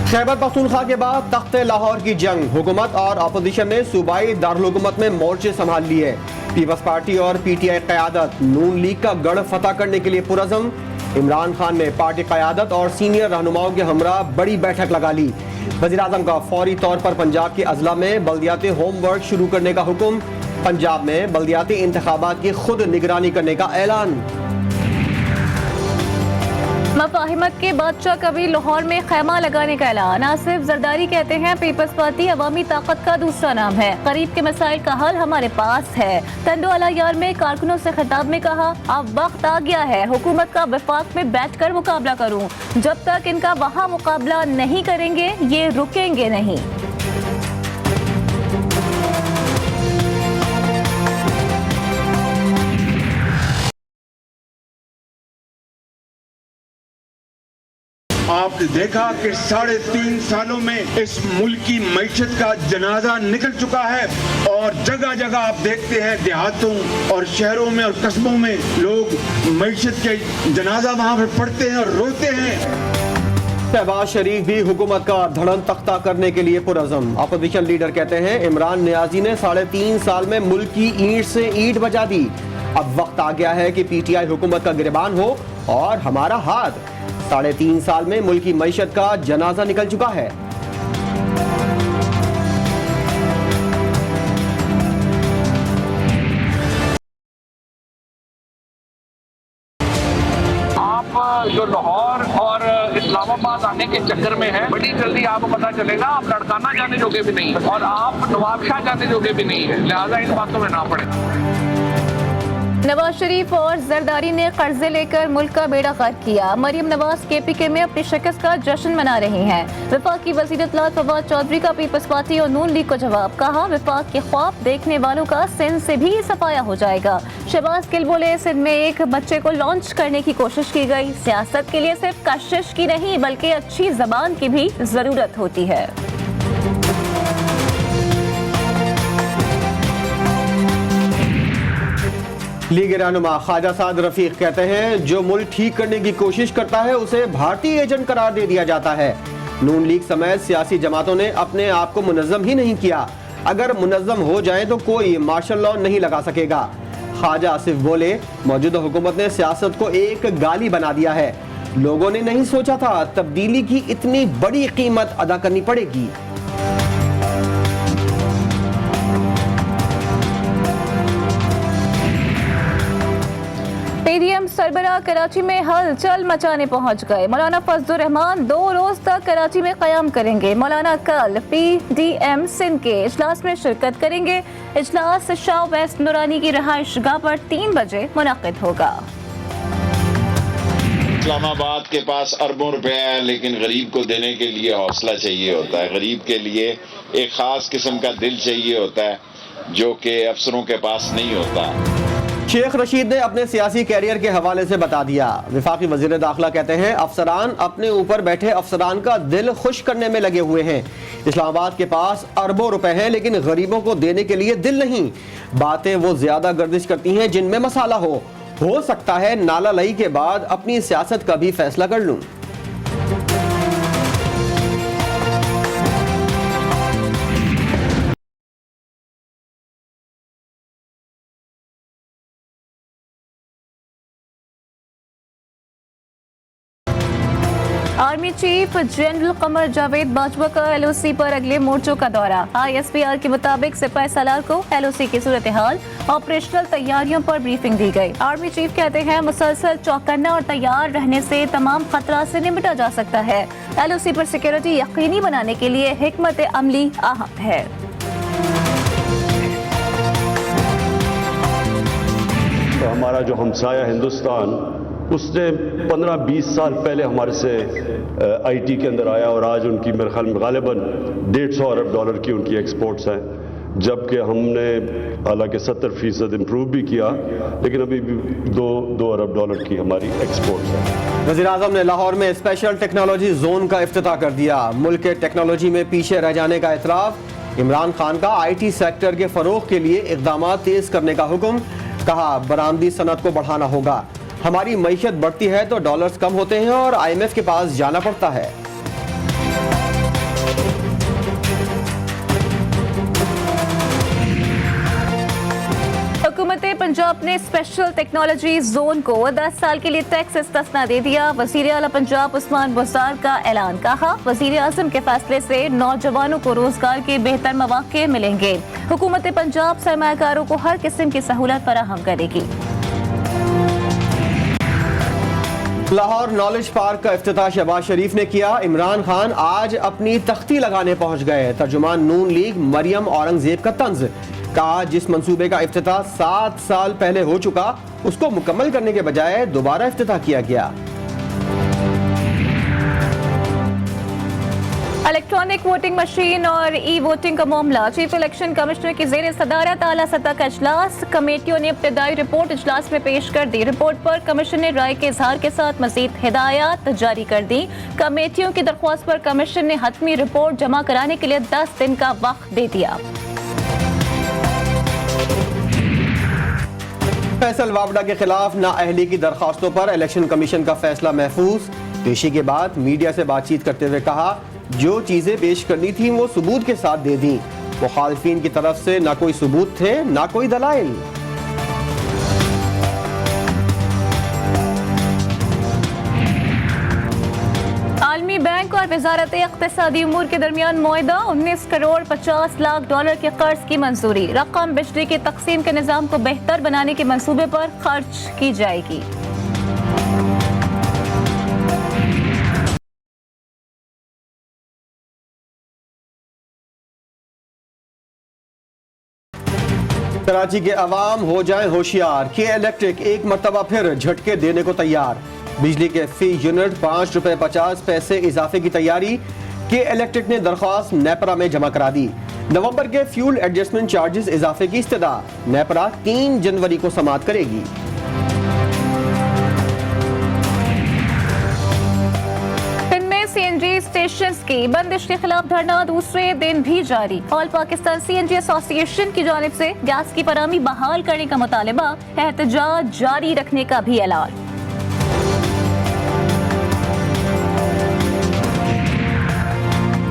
खैबर पख्तूनख्वा के बाद तख्ते लाहौर की जंग, हुकूमत और अपोजिशन ने सूबाई दारुल में मोर्चे संभाल लिए। पीपल्स पार्टी और पीटीआई क़यादत नून लीग का गढ़ फतह करने के लिए पुरज़म। इमरान खान ने पार्टी क़यादत और सीनियर रहनुमाओं के हमरा बड़ी बैठक लगा ली। वज़ीर-ए-आज़म का फौरी तौर पर पंजाब के अजला में बल्दियाती होमवर्क शुरू करने का हुक्म। पंजाब में बल्दियाती इंतखाबात की खुद निगरानी करने का ऐलान। मफाहिमत के बादशाह कभी लाहौर में खैमा लगाने का ऐलान। आसिफ जरदारी कहते हैं पीपल्स पार्टी अवामी ताकत का दूसरा नाम है, गरीब के मसाइल का हल हमारे पास है। टंडोवाला यार में कारकुनों से खिताब में कहा, अब वक्त आ गया है हुकूमत का वफाक में बैठकर मुकाबला करूं। जब तक इनका वहाँ मुकाबला नहीं करेंगे ये रुकेंगे नहीं। आपने देखा कि 3.5 सालों में इस मुल्क की मईशत का जनाजा निकल चुका है और जगह जगह आप देखते हैं देहातों और शहरों में और कस्बों में लोग मईशत के जनाजा वहां पर पढ़ते हैं और रोते हैं। शहबाज शरीफ भी हुकूमत का धड़न तख्ता करने के लिए पुरज़म। अपोजिशन लीडर कहते हैं इमरान नियाजी ने 3.5 साल में मुल्क की ईंट से ईंट बजा दी। अब वक्त आ गया है कि पीटीआई हुकूमत का गिरबान हो और हमारा हाथ। 3.5 साल में मुल्क की मईशत का जनाजा निकल चुका है। आप जो लाहौर और इस्लामाबाद आने के चक्कर में है, बड़ी जल्दी आपको पता चलेगा आप लड़काना जाने जोगे भी नहीं है और आप नवाबशाह जाने जोगे भी नहीं है, लिहाजा इन बातों में ना पड़े। नवाज शरीफ और जरदारी ने कर्जे लेकर मुल्क का बेड़ा गर्क किया। मरियम नवाज केपीके में अपनी शिकस्त का जश्न मना रही हैं। वफाकी वज़ीर इत्तलात फवाद चौधरी का पीपल्स पार्टी और नून लीग को जवाब, कहा वफाक के ख्वाब देखने वालों का सिंध से भी सफाया हो जाएगा। शहबाज गिल बोले सिंध में एक बच्चे को लॉन्च करने की कोशिश की गई। सियासत के लिए सिर्फ कशिश की नहीं बल्कि अच्छी जबान की भी जरूरत होती है। लीग रहनुमा ख्वाजा साद रफीक कहते हैं जो मुल्क ठीक करने की कोशिश करता है उसे भारतीय एजेंट करार दे दिया जाता है। नून लीग समेत सियासी जमातों ने अपने आप को मुनज़्ज़म ही नहीं किया। अगर मुनज़्ज़म हो जाए तो कोई मार्शल लॉ नहीं लगा सकेगा। ख्वाजा आसिफ बोले मौजूदा हुकूमत ने सियासत को एक गाली बना दिया है। लोगों ने नहीं सोचा था तब्दीली की इतनी बड़ी कीमत अदा करनी पड़ेगी। पीडीएम सरबराह कराची में हलचल मचाने पहुंच गए। मौलाना फजलुर रहमान 2 रोज तक कराची में कयाम करेंगे। मौलाना कल पीडीएम सिंध के इजलास में शिरकत करेंगे। इजलास शाह वेस्ट नूरानी की रहायशगाह पर 3 बजे मुनक्किद होगा। इस्लामाबाद के पास अरबों रुपए है लेकिन गरीब को देने के लिए हौसला चाहिए होता है। गरीब के लिए एक खास किस्म का दिल चाहिए होता है जो कि अफसरों के पास नहीं होता। शेख रशीद ने अपने सियासी कैरियर के हवाले से बता दिया। वफाकी वजीर दाखिला कहते हैं अफसरान अपने ऊपर बैठे अफसरान का दिल खुश करने में लगे हुए हैं। इस्लामाबाद के पास अरबों रुपए हैं लेकिन गरीबों को देने के लिए दिल नहीं। बातें वो ज्यादा गर्दिश करती हैं जिनमें मसाला हो सकता है नाला लई के बाद अपनी सियासत का भी फैसला कर लूं। Army chief general Qamar Javed Bajwa का एलओसी पर अगले मोर्चों का दौरा। आईएसपीआर के मुताबिक सिपाही सालार को एलओसी की सूरत हाल ऑपरेशनल तैयारियों पर ब्रीफिंग दी गई। आर्मी चीफ कहते हैं मुसलसल चौकन्ना और तैयार रहने से तमाम खतरा से निपटा जा सकता है। एलओसी पर सिक्योरिटी यकीनी बनाने के लिए हिकमत अमली अहम है। तो हमारा जो हमसाया हिंदुस्तान उसने 15-20 साल पहले हमारे से आईटी के अंदर आया और आज उनकी मेरे ख्याल में गालिबन $150 अरब की उनकी एक्सपोर्ट्स हैं, जबकि हमने हालांकि 70% इम्प्रूव भी किया लेकिन अभी भी $2 अरब की हमारी एक्सपोर्ट्स हैं। वज़ीर-ए-आज़म ने लाहौर में स्पेशल टेक्नोलॉजी जोन का इफ्तिताह कर दिया। मुल्क के टेक्नोलॉजी में पीछे रह जाने का एतराफ़। इमरान खान का आईटी सेक्टर के फरोग के लिए इक़दाम तेज करने का हुक्म। कहा बरामदी सनत को बढ़ाना होगा। हमारी मईशत बढ़ती है तो डॉलर्स कम होते हैं और आईएमएफ के पास जाना पड़ता है। पंजाब ने स्पेशल टेक्नोलॉजी जोन को 10 साल के लिए टैक्स इस्तिस्ना दे दिया। वजीर आला पंजाब उस्मान बुज़दार का ऐलान। कहा, वजीर आज़म के फैसले से नौजवानों को रोजगार के बेहतर मौके मिलेंगे। हुकूमत पंजाब सरमायाकारों को हर किस्म की सहूलत फराहम करेगी। लाहौर नॉलेज पार्क का इफ्तिताह शहबाज शरीफ ने किया। इमरान खान आज अपनी तख्ती लगाने पहुंच गए। तर्जुमान नून लीग मरियम औरंगजेब का तंज। कहा, जिस मंसूबे का इफ्तिताह 7 साल पहले हो चुका उसको मुकम्मल करने के बजाय दोबारा इफ्तिताह किया गया। इलेक्ट्रॉनिक वोटिंग मशीन और ई वोटिंग का मामला चीफ इलेक्शन कमिश्नर की जेर सदारत आला सतह का इजलास। कमेटियों ने इब्तदाई रिपोर्ट इजलास में पेश कर दी। रिपोर्ट पर कमीशन ने राय के इजहार के साथ मजीद हिदायत जारी कर दी। कमेटियों की दरख्वास्त पर कमीशन ने हतमी रिपोर्ट जमा कराने के लिए 10 दिन का वक्त दे दिया। फैसल वावड़ा के खिलाफ नाअहली की दरखास्तों पर इलेक्शन कमीशन का फैसला महफूज। पेशी के बाद मीडिया से बातचीत करते हुए कहा, जो चीजें पेश करनी थी वो सबूत के साथ दे दी। मुखालफिन की तरफ से ना कोई सबूत थे ना कोई दलाइल। आलमी बैंक और वजारत इक़्तिसादी उमूर के दरमियान मुआहदा। 19 करोड़ 50 लाख डॉलर के कर्ज की मंजूरी। रकम बिजली की तकसीम के निज़ाम को बेहतर बनाने के मंसूबे पर खर्च की जाएगी। कराची के अवाम हो जाएं होशियार। के इलेक्ट्रिक एक मरतबा फिर झटके देने को तैयार। बिजली के फी यूनिट 5 रुपए 50 पैसे इजाफे की तैयारी। के इलेक्ट्रिक ने दरख्वास्त नेपरा में जमा करा दी। नवंबर के फ्यूल एडजस्टमेंट चार्जेस इजाफे की इस्तदा। नेपरा 3 जनवरी को समाअत करेगी। सीएनजी स्टेशन की बंदिश के खिलाफ धरना दूसरे दिन भी जारी। ऑल पाकिस्तान सीएनजी एसोसिएशन की जानिब से गैस की फराहमी बहाल करने का मुतालबा, एहतजाज जारी रखने का भी ऐलान।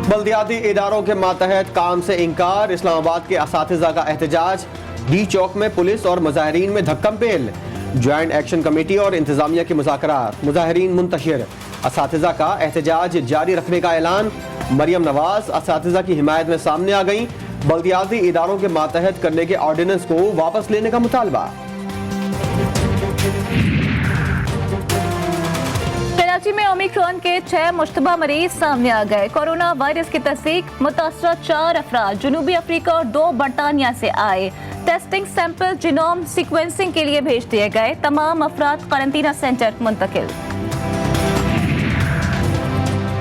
बल्दियाती इदारों के मातहत काम से इनकार। इस्लामाबाद के असातिज़ा का एहतजाज। डी चौक में पुलिस और मुजाहिरीन में धक्कम पेल। ज्वाइंट एक्शन कमेटी और इंतजामिया के मुज़ाकरात। मुजाहिरीन मुंतशिर। असातिज़ा का एहतजाज जारी रखने का ऐलान। मरियम नवाज असातिज़ा की हिमायत में सामने आ गई। बल्दियाती इदारों के मातहत करने के ऑर्डिनेंस को वापस लेने का मुतालबा। कराची में ओमिक्रॉन के 6 मुश्तबा मरीज सामने आ गए। कोरोना वायरस की तस्दीक। मुतासरा 4 अफराद जनूबी अफ्रीका और 2 बरतानिया से आए। टेस्टिंग सैंपल जीनोम सीक्वेंसिंग के लिए भेज दिए गए। तमाम अफराद क्वारंटीना सेंटर मुंतकिल।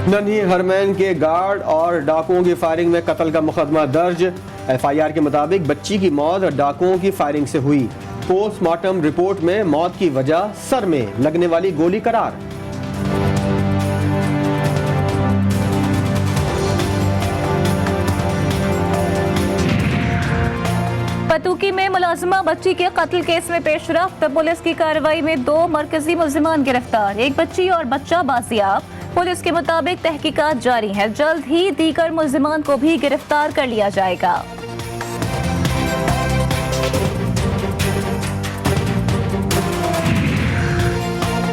नन्ही हरमैन के गार्ड और डाकुओं की फायरिंग में कत्ल का मुकदमा दर्ज। एफआईआर के मुताबिक बच्ची की मौत डाकुओं की फायरिंग से हुई। पोस्टमार्टम रिपोर्ट में मौत की वजह सर में लगने वाली गोली करार। पतुकी में मुलाजिमा बच्ची के कत्ल केस में पेशरफ्त। पुलिस की कार्रवाई में 2 मरकजी मुल्जिमान गिरफ्तार। एक बच्ची और बच्चा बाजियाब। पुलिस के मुताबिक तहकीकात जारी है। जल्द ही दीगर मुल्जिमान को भी गिरफ्तार कर लिया जाएगा।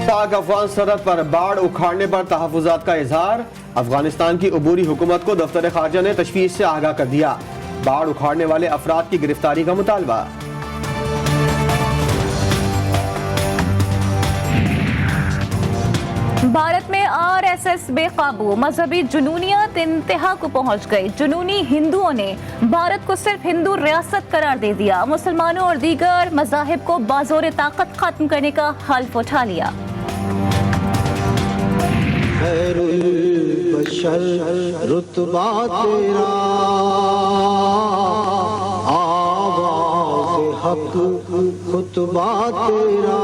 पाक अफगान सरहद पर बाढ़ उखाड़ने पर तहफ़्फ़ुज़ात का इजहार। अफगानिस्तान की अबूरी हुकूमत को दफ्तर खारजा ने तशवीश से आगाह कर दिया। बाढ़ उखाड़ने वाले अफराद की गिरफ्तारी का मुतालबा। भारत में आरएसएस बेकाबू। मजहबी जुनूनियत इंतहा को पहुंच गई। जुनूनी हिंदुओं ने भारत को सिर्फ हिंदू रियासत करार दे दिया। मुसलमानों और दीगर मज़ाहिब को बाज़ोर ताकत खत्म करने का हल्फ उठा लिया। रुतबा तेरा, आवाज़ हक खुतबा तेरा,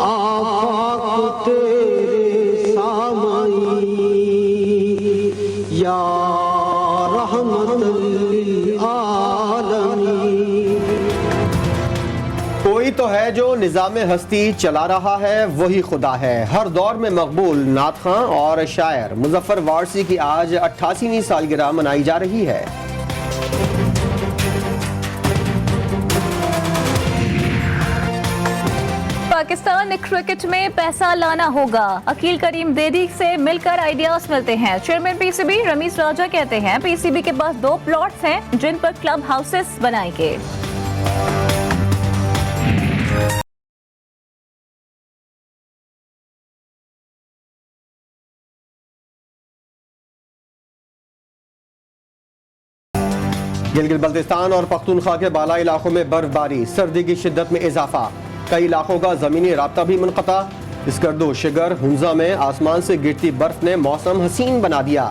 आफाक तेरे सामई, या रहमतुल लिल आलमीन। कोई तो है जो निज़ाम हस्ती चला रहा है, वही खुदा है। हर दौर में मकबूल नात खां और शायर मुजफ्फर वारसी की आज 88वीं सालगिरह मनाई जा रही है। पाकिस्तान क्रिकेट में पैसा लाना होगा। अकील करीम बेदी से मिलकर आइडियाज मिलते हैं। चेयरमैन पीसीबी रमीज राजा कहते हैं पीसीबी के पास 2 प्लॉट्स हैं जिन पर क्लब हाउसेस बनाएंगे। गिलगित बल्तिस्तान और पख्तूनख्वा के बालाई इलाकों में बर्फबारी, सर्दी की शिद्दत में इजाफा, कई इलाकों का जमीनी राब्ता भी मुनक़ता। स्कर्दो शिगर हुंजा में आसमान से गिरती बर्फ ने मौसम हसीन बना दिया।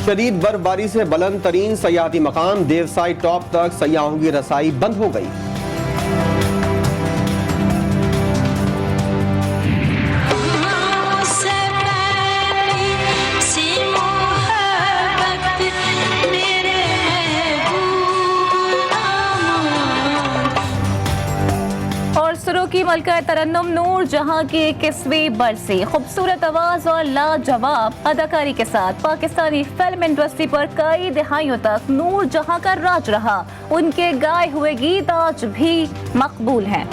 शदीद बर्फबारी से बुलंद तरीन सयाहती मकाम देवसाई टॉप तक सयाहों की रसाई बंद हो गई। सुरों की मलका तरन्नुम नूर जहां की 21वीं बरसी, खूबसूरत आवाज और लाजवाब अदाकारी के साथ पाकिस्तानी फिल्म इंडस्ट्री पर कई दहाइयों तक नूर जहां का राज रहा। उनके गाए हुए गीत आज भी मकबूल हैं।